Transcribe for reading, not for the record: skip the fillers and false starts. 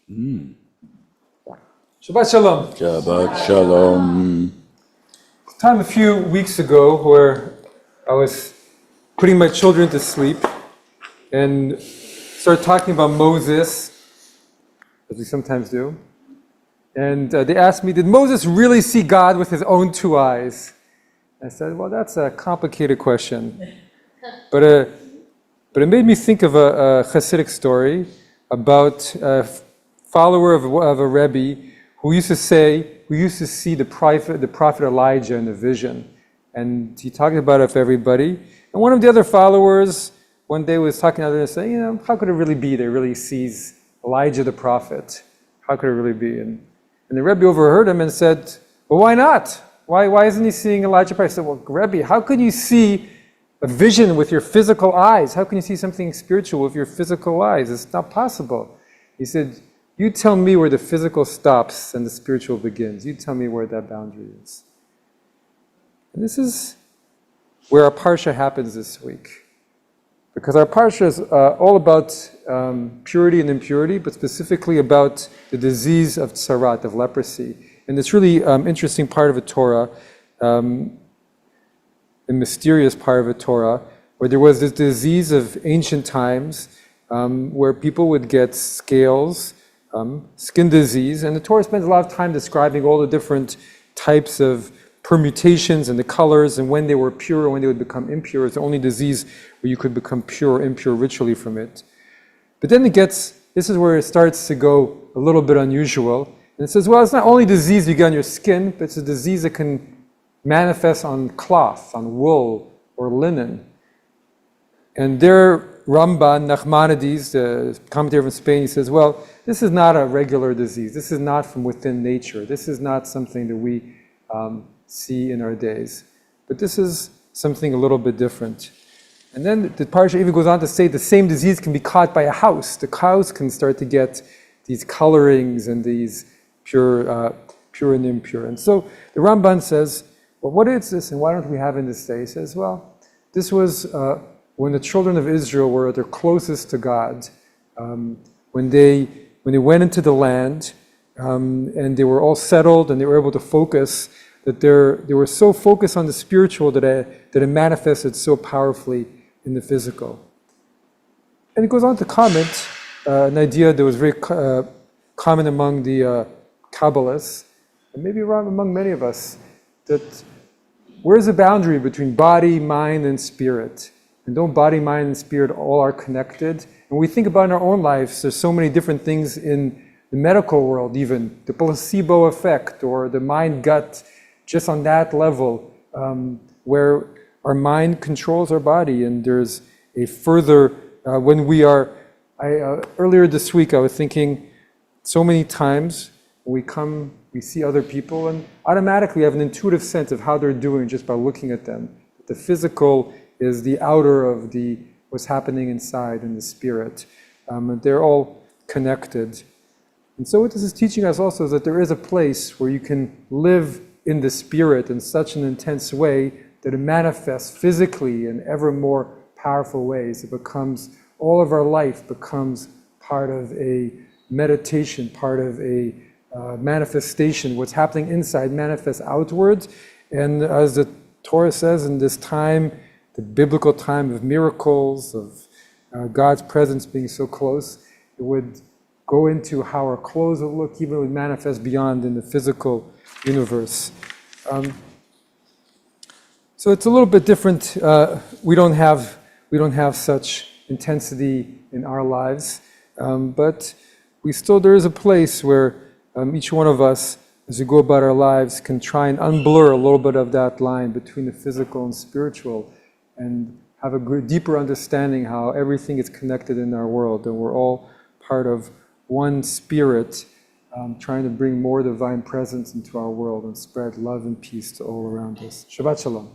Shabbat Shalom. Shabbat Shalom. Time a few weeks ago where I was putting my children to sleep and started talking about Moses, as we sometimes do. And they asked me, did Moses really see God with his own two eyes? I said, well, that's a complicated question. But it made me think of a Hasidic story about a follower of a Rabbi who used to see the prophet Elijah in a vision. And he talked about it for everybody. And one of the other followers one day was talking to others and saying, how could it really be that he really sees Elijah the prophet? How could it really be? And the Rebbe overheard him and said, well, why not? Why isn't he seeing Elijah the prophet? I said, well, Rebbe, how could you see a vision with your physical eyes? How can you see something spiritual with your physical eyes? It's not possible. He said, you tell me where the physical stops and the spiritual begins. You tell me where that boundary is. And this is where our parsha happens this week. Because our parsha is all about purity and impurity, but specifically about the disease of tsarat, of leprosy. And this really interesting part of the Torah, a mysterious part of the Torah, where there was this disease of ancient times, where people would get scales, skin disease, and the Torah spends a lot of time describing all the different types of permutations and the colors and when they were pure and when they would become impure. It's the only disease where you could become pure or impure ritually from it. But then this is where it starts to go a little bit unusual. And it says, well, it's not only disease you get on your skin, but it's a disease that can manifest on cloth, on wool or linen. And there, Ramban, Nachmanides, the commentator from Spain, he says, well, this is not a regular disease. This is not from within nature. This is not something that we see in our days. But this is something a little bit different. And then the parsha even goes on to say the same disease can be caught by a house. The house can start to get these colorings and these pure and impure. And so the Ramban says, well, what is this and why don't we have in this day? He says, well, this was when the children of Israel were at their closest to God, when they went into the land and they were all settled and they were able to focus, that they were so focused on the spiritual that it manifested so powerfully in the physical. And it goes on to comment an idea that was very common among the Kabbalists, and maybe around among many of us, that where's the boundary between body, mind, and spirit? And don't body, mind, and spirit all are connected? And we think about in our own lives, there's so many different things in the medical world even, the placebo effect or the mind-gut, just on that level, where our mind controls our body. And there's a further, when we are, earlier this week I was thinking, so many times when we see other people and automatically have an intuitive sense of how they're doing just by looking at them. The physical is the outer of what's happening inside in the spirit. And they're all connected. And so what this is teaching us also is that there is a place where you can live in the spirit in such an intense way that it manifests physically in ever more powerful ways. All of our life becomes part of a meditation, part of a manifestation. What's happening inside manifests outwards. And as the Torah says, in this time, the biblical time of miracles, of God's presence being so close, it would go into how our clothes would look, even would manifest beyond in the physical universe. So it's a little bit different. We don't have such intensity in our lives, but there is a place where each one of us, as we go about our lives, can try and unblur a little bit of that line between the physical and spiritual, and have a deeper understanding how everything is connected in our world, and we're all part of one spirit, trying to bring more divine presence into our world and spread love and peace to all around us. Shabbat Shalom.